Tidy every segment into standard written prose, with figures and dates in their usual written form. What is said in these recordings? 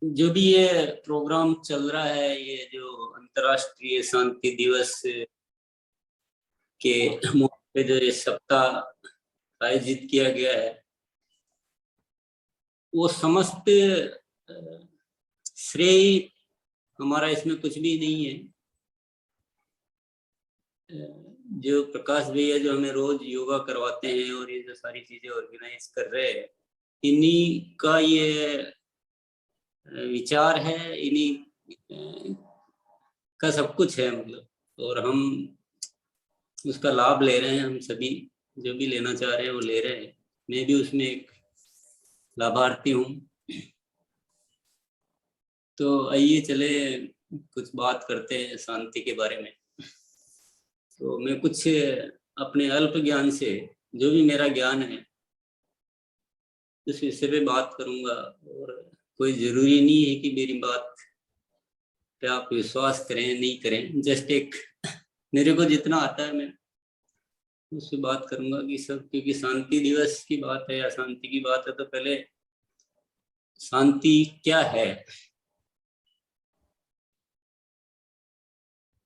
जो भी ये प्रोग्राम चल रहा है, ये जो अंतर्राष्ट्रीय शांति दिवस के मौके पे जो ये सप्ताह आयोजित किया गया है, वो समस्त श्रेय हमारा इसमें कुछ भी नहीं है। जो प्रकाश भैया जो हमें रोज योगा करवाते हैं और ये जो सारी चीजें ऑर्गेनाइज कर रहे हैं, इन्हीं का ये विचार है, इन्हीं का सब कुछ है मतलब। और हम उसका लाभ ले रहे हैं, हम सभी जो भी लेना चाह रहे हैं वो ले रहे हैं। मैं भी उसमें एक लाभार्थी हूँ। तो आइए चले कुछ बात करते हैं शांति के बारे में। तो मैं कुछ अपने अल्प ज्ञान से, जो भी मेरा ज्ञान है, उस विषय पे बात करूंगा। और कोई जरूरी नहीं है कि मेरी बात पे आप विश्वास करें नहीं करें, जस्ट एक मेरे को जितना आता है मैं उससे बात करूंगा कि सब, क्योंकि शांति दिवस की बात है या शांति की बात है तो पहले शांति क्या है।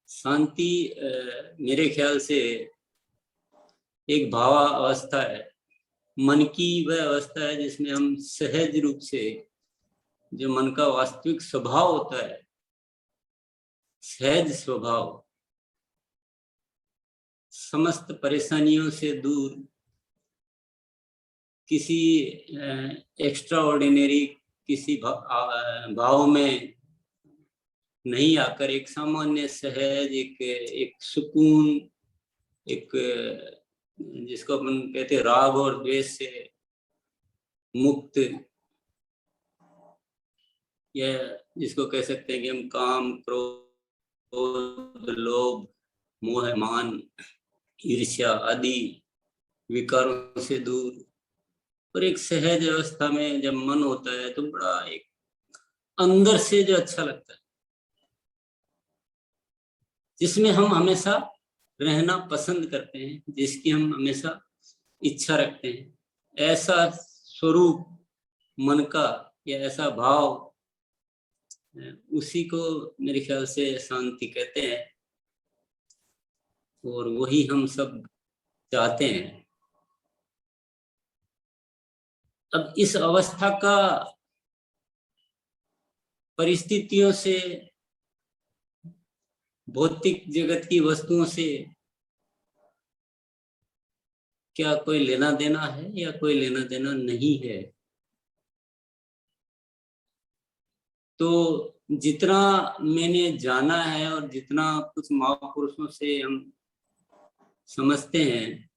शांति मेरे ख्याल से एक भावावस्था है, मन की वह अवस्था है जिसमें हम सहज रूप से, जो मन का वास्तविक स्वभाव होता है, सहज स्वभाव, समस्त परेशानियों से दूर, किसी एक्स्ट्रा ऑर्डिनरी किसी भाव में नहीं आकर एक सामान्य सहज, एक सुकून, एक जिसको अपन कहते हैं राग और द्वेष से मुक्त, या जिसको कह सकते हैं कि हम काम, क्रोध, लोभ, मोह, मान, ईर्ष्या आदि विकारों से दूर, और एक सहज अवस्था में जब मन होता है तो बड़ा एक अंदर से जो अच्छा लगता है, जिसमें हम हमेशा रहना पसंद करते हैं, जिसकी हम हमेशा इच्छा रखते हैं, ऐसा स्वरूप मन का या ऐसा भाव, उसी को मेरे ख्याल से शांति कहते हैं। और वही हम सब चाहते हैं। अब इस अवस्था का परिस्थितियों से, भौतिक जगत की वस्तुओं से क्या कोई लेना देना है या कोई लेना देना नहीं है। तो जितना मैंने जाना है और जितना कुछ महापुरुषों से हम समझते हैं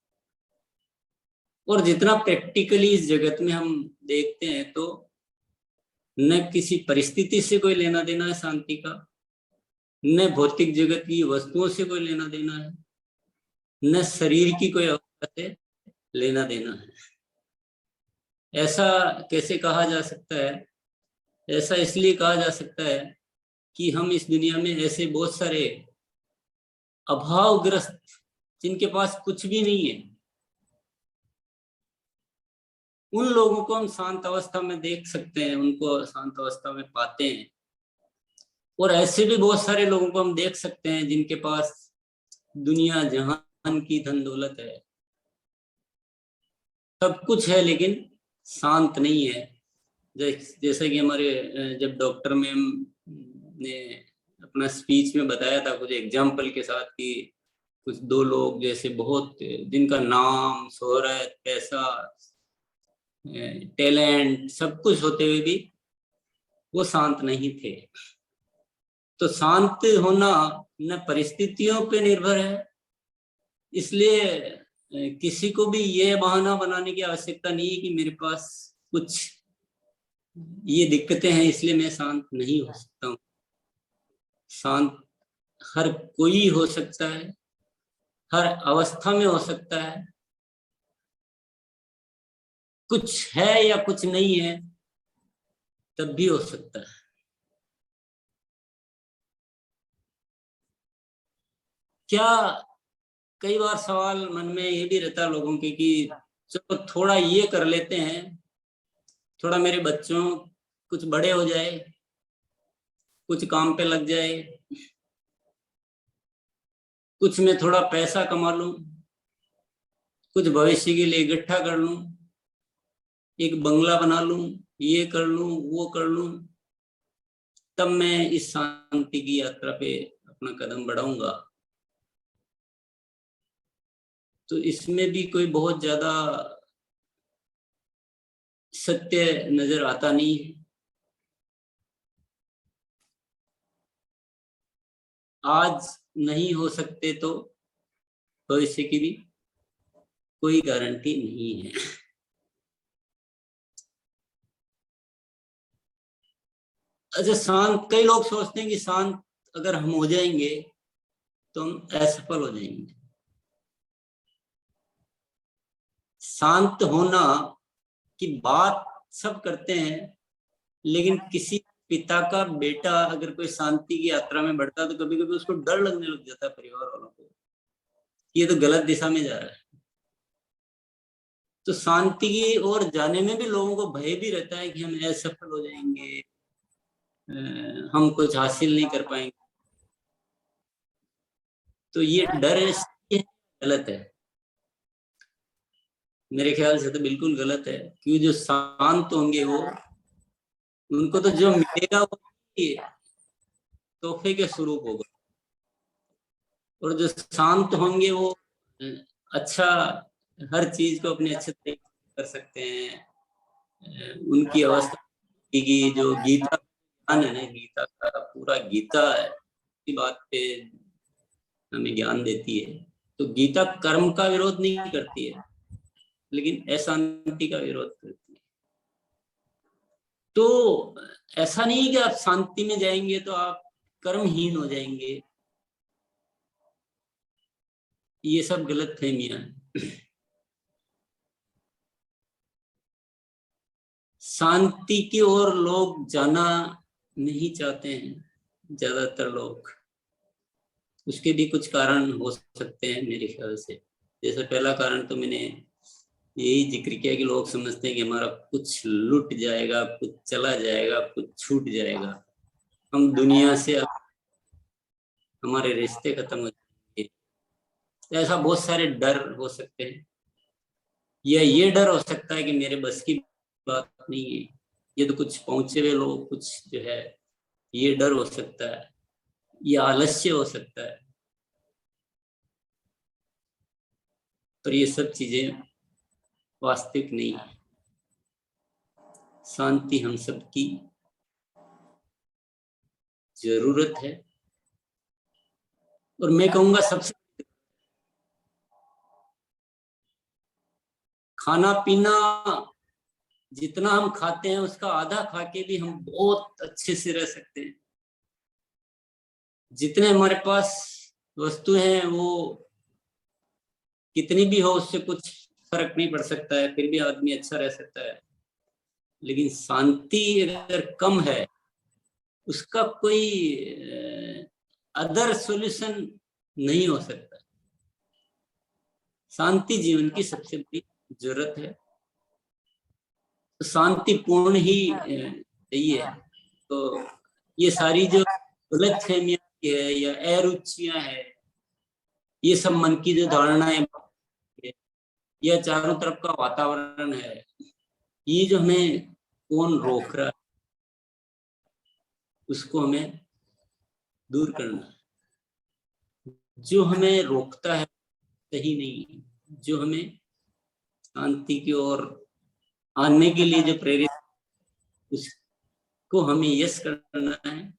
और जितना प्रैक्टिकली इस जगत में हम देखते हैं, तो न किसी परिस्थिति से कोई लेना देना है शांति का, न भौतिक जगत की वस्तुओं से कोई लेना देना है, न शरीर की कोई अवस्था से लेना देना है। ऐसा कैसे कहा जा सकता है? ऐसा इसलिए कहा जा सकता है कि हम इस दुनिया में ऐसे बहुत सारे अभावग्रस्त, जिनके पास कुछ भी नहीं है, उन लोगों को हम शांत अवस्था में देख सकते हैं, उनको शांत अवस्था में पाते हैं। और ऐसे भी बहुत सारे लोगों को हम देख सकते हैं जिनके पास दुनिया जहान की धन दौलत है, सब कुछ है, लेकिन शांत नहीं है। जैसे कि हमारे जब डॉक्टर मैम ने अपना स्पीच में बताया था कुछ एग्जाम्पल के साथ, कि कुछ दो लोग जैसे बहुत, जिनका नाम, शोहरत, पैसा, टैलेंट सब कुछ होते हुए भी वो शांत नहीं थे। तो शांत होना न परिस्थितियों पे निर्भर है, इसलिए किसी को भी ये बहाना बनाने की आवश्यकता नहीं है कि मेरे पास कुछ ये दिक्कतें हैं इसलिए मैं शांत नहीं हो सकता हूँ। शांत हर कोई हो सकता है, हर अवस्था में हो सकता है। कुछ है या कुछ नहीं है तब भी हो सकता है। क्या कई बार सवाल मन में ये भी रहता है लोगों के कि चलो थोड़ा ये कर लेते हैं, थोड़ा मेरे बच्चों कुछ बड़े हो जाए, कुछ काम पे लग जाए, कुछ मैं थोड़ा पैसा कमा लूं, कुछ भविष्य के लिए इकट्ठा कर लूं, एक बंगला बना लूं, ये कर लूं, वो कर लूं, तब मैं इस शांति की यात्रा पे अपना कदम बढ़ाऊंगा। तो इसमें भी कोई बहुत ज्यादा सत्य नजर आता नहीं है। आज नहीं हो सकते तो भविष्य की भी कोई गारंटी नहीं है। अच्छा, शांत, कई लोग सोचते हैं कि शांत अगर हम हो जाएंगे तो हम असफल हो जाएंगे। शांत होना की बात सब करते हैं, लेकिन किसी पिता का बेटा अगर कोई शांति की यात्रा में बढ़ता है तो कभी कभी उसको डर लगने लग जाता है परिवार वालों को, ये तो गलत दिशा में जा रहा है। तो शांति की ओर जाने में भी लोगों को भय भी रहता है कि हम असफल हो जाएंगे, हम कुछ हासिल नहीं कर पाएंगे। तो ये डर है, गलत है। मेरे ख्याल से तो बिल्कुल गलत है, क्योंकि जो शांत होंगे वो, उनको तो जो मिलेगा वो तोहफे के स्वरूप होगा, और जो शांत होंगे वो अच्छा, हर चीज को अपने अच्छे तरीके से कर सकते हैं। उनकी अवस्था की जो गीता ज्ञान है ना, गीता का पूरा गीता है इसी बात पे हमें ज्ञान देती है। तो गीता कर्म का विरोध नहीं करती है, लेकिन अशांति का विरोध करती है। तो ऐसा नहीं है कि आप शांति में जाएंगे तो आप कर्महीन हो जाएंगे, ये सब गलत फहमियां हैं। शांति की ओर लोग जाना नहीं चाहते हैं ज्यादातर लोग। उसके भी कुछ कारण हो सकते हैं मेरे ख्याल से। जैसे पहला कारण तो मैंने यही जिक्र किया कि लोग समझते हैं कि हमारा कुछ लुट जाएगा, कुछ चला जाएगा, कुछ छूट जाएगा, हम दुनिया से अब हमारे रिश्ते खत्म हो जाएंगे। ऐसा बहुत सारे डर हो सकते हैं, या ये डर हो सकता है कि मेरे बस की बात नहीं है, ये तो कुछ पहुंचे हुए लोग कुछ जो है, ये डर हो सकता है, ये आलस्य हो सकता है। पर ये सब चीजें वास्तविक नहीं है। शांति हम सबकी जरूरत है, और मैं कहूंगा सबसे, खाना पीना जितना हम खाते हैं उसका आधा खा के भी हम बहुत अच्छे से रह सकते हैं। जितने हमारे पास वस्तु हैं वो कितनी भी हो उससे कुछ फर्क नहीं पड़ सकता है, फिर भी आदमी अच्छा रह सकता है। लेकिन शांति अगर कम है, उसका कोई अदर सॉल्यूशन नहीं हो सकता। शांति जीवन की सबसे बड़ी जरूरत है। तो शांतिपूर्ण ही चाहिए। तो ये सारी जो गलत फहमियां है या अरुचियां है, ये सब मन की जो धारणाएं, या चारों तरफ का वातावरण है, ये जो हमें कौन रोक रहा है, उसको हमें दूर करना है। जो हमें रोकता है सही नहीं, जो हमें शांति की ओर आने के लिए जो प्रेरित, उसको हमें यस करना है।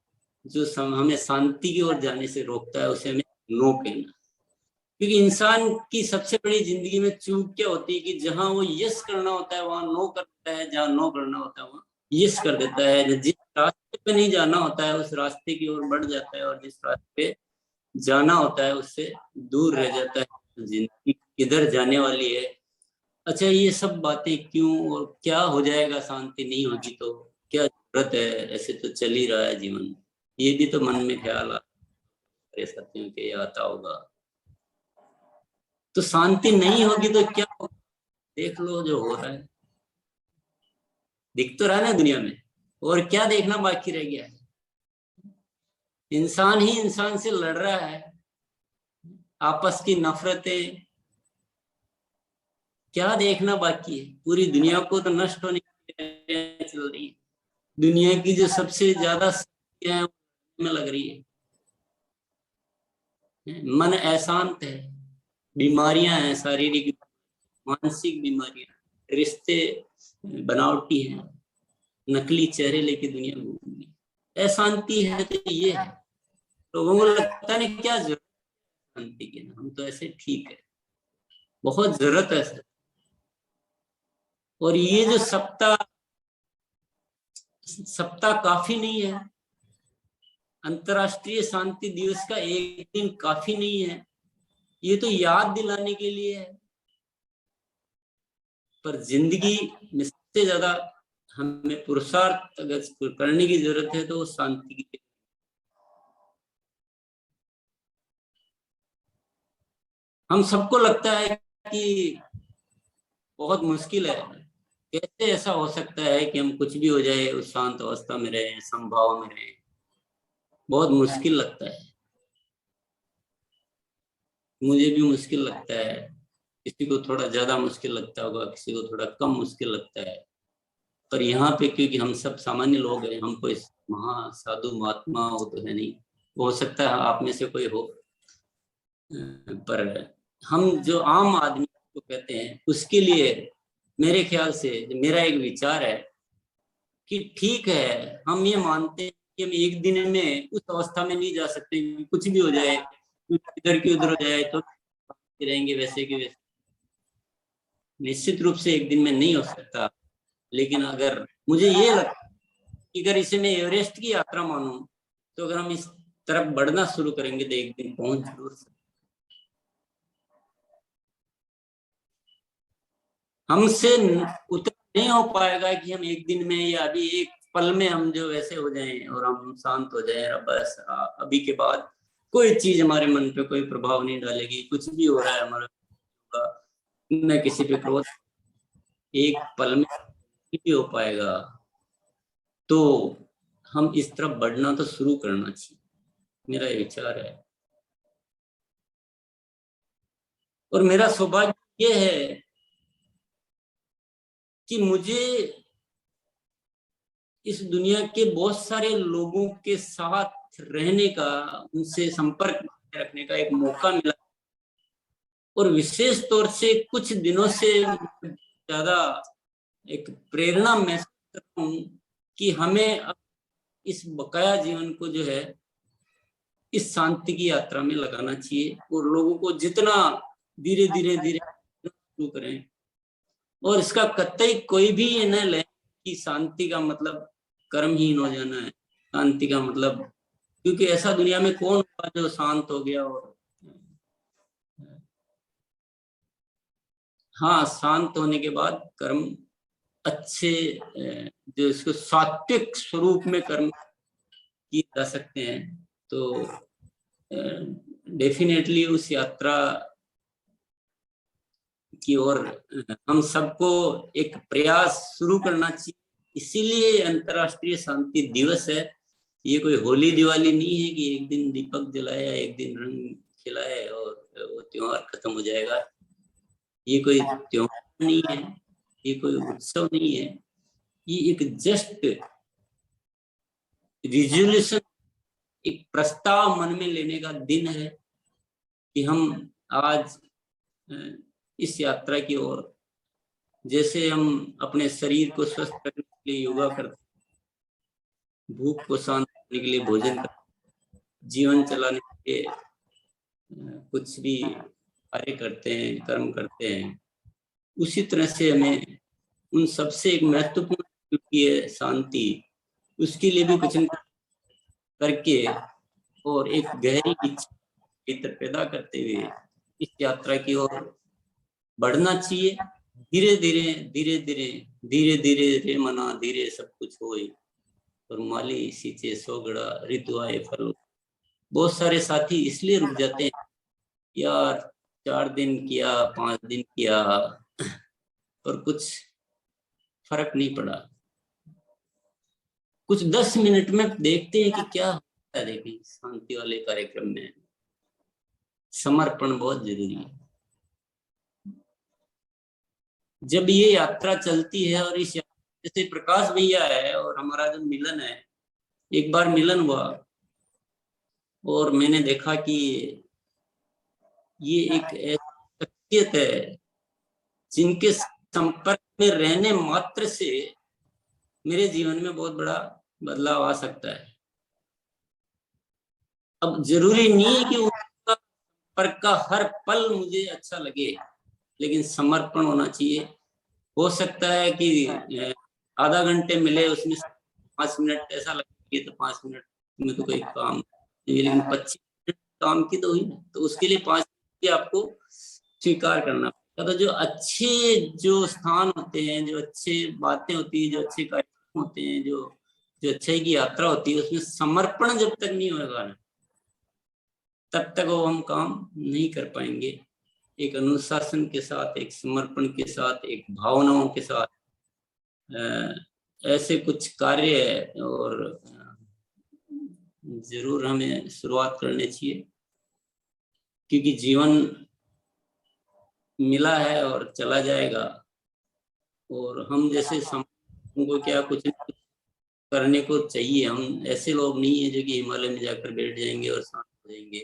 जो हमें शांति की ओर जाने से रोकता है उसे हमें नो कहना। क्योंकि इंसान की सबसे बड़ी जिंदगी में चूक क्या होती है कि जहां वो यस करना होता है वहां नो करता है, जहां नो करना होता है वहां यस कर देता है। जिस रास्ते पे नहीं जाना होता है उस रास्ते की ओर बढ़ जाता है, और जिस रास्ते पे जाना होता है उससे दूर रह जाता है। जिंदगी किधर जाने वाली है। अच्छा, ये सब बातें क्यों, और क्या हो जाएगा शांति नहीं होगी तो क्या जरूरत है, ऐसे तो चल ही रहा है जीवन, ये भी तो मन में ख्याल आता है साथियों के, आता होगा। तो शांति नहीं होगी तो क्या होगा, देख लो जो हो रहा है, दिख तो रहा है ना दुनिया में, और क्या देखना बाकी रह गया है। इंसान ही इंसान से लड़ रहा है, आपस की नफरतें, क्या देखना बाकी है? पूरी दुनिया को तो नष्ट होने की तैयारियां चल रही है। दुनिया की जो सबसे ज्यादा समस्याएं में लग रही है, मन अशांत है, बीमारियां हैं, शारीरिक मानसिक बीमारियां, रिश्ते बनावटी हैं, नकली चेहरे लेके दुनिया घूम रही है। अशांति है तो ये है, लोगों को लगता नहीं क्या जरूरत है शांति की, हम तो ऐसे ठीक है, बहुत जरूरत है सर। और ये जो सप्ताह सप्ताह काफी नहीं है, अंतर्राष्ट्रीय शांति दिवस का एक दिन काफी नहीं है, ये तो याद दिलाने के लिए है। पर जिंदगी में सबसे ज्यादा हमें पुरुषार्थ अगर करने की जरूरत है तो शांति की। हम सबको लगता है कि बहुत मुश्किल है, कैसे ऐसा हो सकता है कि हम कुछ भी हो जाए उस शांत अवस्था में रहे, संभाव में रहे, बहुत मुश्किल लगता है। मुझे भी मुश्किल लगता है, किसी को थोड़ा ज्यादा मुश्किल लगता होगा, किसी को थोड़ा कम मुश्किल लगता है। पर यहाँ पे क्योंकि हम सब सामान्य लोग हैं, हम कोई महा साधु महात्मा वो तो है नहीं, हो सकता है आप में से कोई हो, पर हम जो आम आदमी को कहते हैं उसके लिए मेरे ख्याल से मेरा एक विचार है कि ठीक है, हम ये मानते हैं कि हम एक दिन में उस अवस्था में नहीं जा सकते, कुछ भी हो जाए, इधर की उधर हो जाए तो रहेंगे वैसे के वैसे, निश्चित रूप से एक दिन में नहीं हो सकता। लेकिन अगर मुझे ये लगता है कि अगर इसे मैं एवरेस्ट की यात्रा मानूं, तो अगर हम इस तरफ बढ़ना शुरू करेंगे तो एक दिन पहुंच जरूर सकते। हमसे उतना नहीं हो पाएगा कि हम एक दिन में या अभी एक पल में हम जो वैसे हो जाएं और हम शांत हो जाएं, बस अभी के बाद कोई चीज हमारे मन पे कोई प्रभाव नहीं डालेगी, कुछ भी हो रहा है हमारा, न किसी पे क्रोध, एक पल में नहीं भी हो पाएगा। तो हम इस तरफ बढ़ना तो शुरू करना चाहिए, मेरा ये विचार है। और मेरा सौभाग्य ये है कि मुझे इस दुनिया के बहुत सारे लोगों के साथ रहने का, उनसे संपर्क रखने का एक मौका मिला। और विशेष तौर से कुछ दिनों से ज्यादा एक प्रेरणा महसूस करता हूँ कि हमें इस बकाया जीवन को जो है इस शांति की यात्रा में लगाना चाहिए, और लोगों को जितना धीरे धीरे धीरे शुरू करें। और इसका कतई कोई भी ये न ले कि शांति का मतलब कर्महीन हो जाना है, शांति का मतलब, क्योंकि ऐसा दुनिया में कौन होगा जो शांत हो गया। और हाँ, शांत होने के बाद कर्म अच्छे, जो इसको सात्विक स्वरूप में कर्म किए जा सकते हैं, तो डेफिनेटली उस यात्रा की ओर हम सबको एक प्रयास शुरू करना चाहिए। इसीलिए अंतर्राष्ट्रीय शांति दिवस है। ये कोई होली दिवाली नहीं है कि एक दिन दीपक जलाया, एक दिन रंग खिलाए और वो त्योहार खत्म हो जाएगा। ये कोई त्योहार नहीं है, ये कोई उत्सव नहीं है, ये एक जस्ट रिजोल्यूशन, एक प्रस्ताव मन में लेने का दिन है कि हम आज इस यात्रा की ओर, जैसे हम अपने शरीर को स्वस्थ करने के लिए योगा करते, भूख को शांत करने के लिए भोजन करते, जीवन चलाने के लिए कुछ भी कार्य करते हैं, कर्म करते हैं, उसी तरह से हमें उन सबसे एक महत्वपूर्ण की है शांति, उसके लिए भी कुछ न कुछ करके और एक गहरी इच्छा भीतर पैदा करते हुए इस यात्रा की ओर बढ़ना चाहिए। धीरे धीरे धीरे धीरे धीरे धीरे रे मना धीरे सब कुछ होए, और माली सींचे सोगड़ा ऋतु आए फल। बहुत सारे साथी इसलिए रुक जाते हैं, यार 4 दिन किया, 5 दिन किया, पर कुछ फर्क नहीं पड़ा। कुछ 10 मिनट में देखते हैं कि क्या है। देखिए, शांति वाले कार्यक्रम में समर्पण बहुत जरूरी है। जब ये यात्रा चलती है और इस जैसे प्रकाश भैया है और हमारा जो मिलन है, एक बार मिलन हुआ और मैंने देखा कि ये एक ऐसी शख्सियत है जिनके संपर्क में रहने मात्र से मेरे जीवन में बहुत बड़ा बदलाव आ सकता है। अब जरूरी नहीं है कि उनका संपर्क का हर पल मुझे अच्छा लगे, लेकिन समर्पण होना चाहिए। हो सकता है कि आधा घंटे मिले, उसमें 5 मिनट ऐसा लगे तो 5 मिनट में तो कोई काम नहीं, लेकिन 25 मिनट काम की तो हुई ना, तो उसके लिए 5 मिनट आपको स्वीकार करना पड़ेगा। तो जो अच्छे जो स्थान होते हैं, जो अच्छे बातें होती है, जो अच्छे कार्यक्रम होते हैं, जो अच्छाई की यात्रा होती है, उसमें समर्पण जब तक नहीं होगा ना, तब तक वो हम काम नहीं कर पाएंगे। एक अनुशासन के साथ, एक समर्पण के साथ, एक भावनाओं के साथ ऐसे कुछ कार्य है और जरूर हमें शुरुआत करनी चाहिए, क्योंकि जीवन मिला है और चला जाएगा। और हम जैसे को क्या कुछ करने को चाहिए। हम ऐसे लोग नहीं है जो कि हिमालय में जाकर बैठ जाएंगे और शांत हो जाएंगे।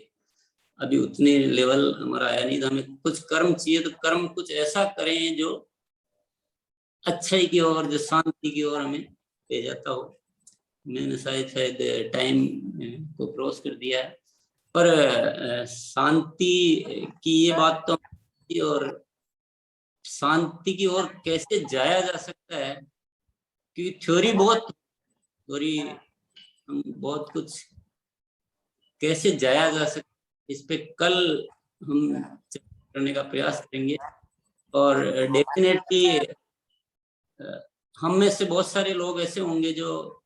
अभी उतने लेवल हमारा आया नहीं, तो हमें कुछ कर्म चाहिए। तो कर्म कुछ ऐसा करें जो अच्छाई की ओर, जो शांति की ओर हमें ले जाता हो। मैंने शायद टाइम को क्रॉस कर दिया है, पर शांति की ये बात तो, और शांति की ओर कैसे जाया जा सकता है, क्योंकि थ्योरी हम बहुत कुछ कैसे जाया जा सकता है, इस पे कल हम करने का प्रयास करेंगे। और डेफिनेटली हम में से बहुत सारे लोग ऐसे होंगे जो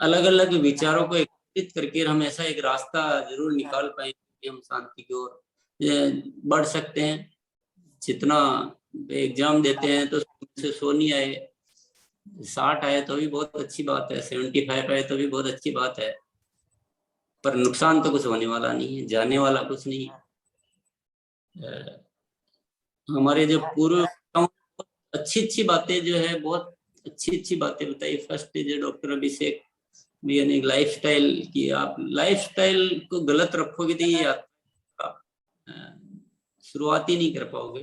अलग अलग विचारों को एकत्रित करके हम ऐसा एक रास्ता जरूर निकाल पाएंगे कि हम शांति की ओर बढ़ सकते हैं। जितना एग्जाम देते हैं तो से 100 नहीं आए, 60 आए तो भी बहुत अच्छी बात है, 75 आए तो भी बहुत अच्छी बात है, पर नुकसान तो कुछ होने वाला नहीं है, जाने वाला कुछ नहीं है। हमारे जो पूर्व अच्छी अच्छी बातें जो है, बहुत अच्छी अच्छी बातें बताई। फर्स्ट जो डॉक्टर अभिषेक भी ने लाइफस्टाइल की, आप लाइफस्टाइल को गलत रखोगे तो ये शुरुआत ही नहीं कर पाओगे।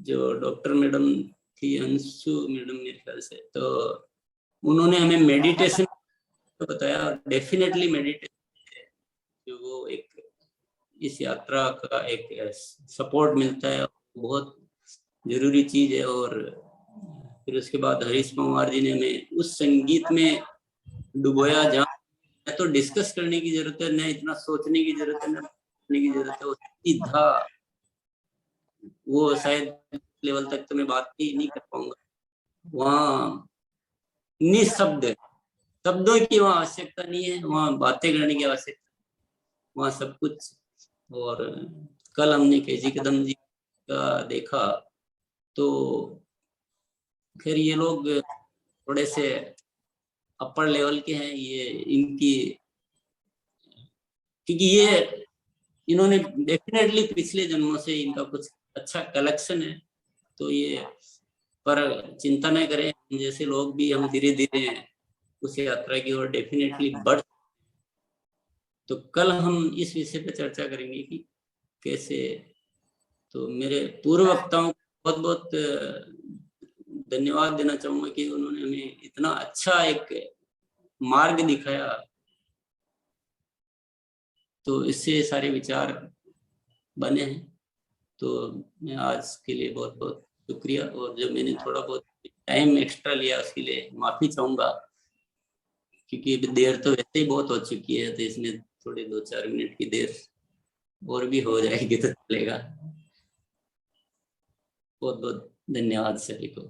जो डॉक्टर मैडम थी, अंशु मैडम मेरे ख्याल से, तो उन्होंने हमें मेडिटेशन बताया। और डेफिनेटली मेडिटेशन जो वो एक इस यात्रा का एक सपोर्ट मिलता है, बहुत जरूरी चीज है। और फिर उसके बाद हरीश पवार जी ने हमें उस संगीत में डुबोया जहाँ न तो डिस्कस करने की जरूरत है, न इतना सोचने की जरूरत है, न सोचने की जरूरत है, वो सीधा, वो शायद लेवल तक तो मैं बात ही नहीं कर पाऊंगा। वहाँ निशब्द, शब्दों की वहाँ आवश्यकता नहीं है, वहाँ बातें करने की आवश्यकता, वहाँ सब कुछ। और कल हमने केजी कदम जी का देखा, तो फिर ये लोग थोड़े से अपर लेवल के हैं, ये इनकी, क्योंकि ये इन्होंने डेफिनेटली पिछले जन्मों से इनका कुछ अच्छा कलेक्शन है, तो ये, पर चिंता न करें, जैसे लोग भी हम धीरे धीरे उस यात्रा की ओर डेफिनेटली बढ़। तो कल हम इस विषय पे चर्चा करेंगे कि कैसे। तो मेरे पूर्व वक्ताओं को बहुत बहुत धन्यवाद देना चाहूंगा कि उन्होंने हमें इतना अच्छा एक मार्ग दिखाया। तो इससे सारे विचार बने हैं। तो मैं आज के लिए बहुत बहुत शुक्रिया, और जो मैंने थोड़ा बहुत टाइम एक्स्ट्रा लिया उसके लिए माफी चाहूंगा, क्योंकि अभी देर तो वैसे ही बहुत हो चुकी है, तो इसमें थोड़े 2-4 मिनट की देर और भी हो जाएगी तो चलेगा। बहुत बहुत धन्यवाद सभी को।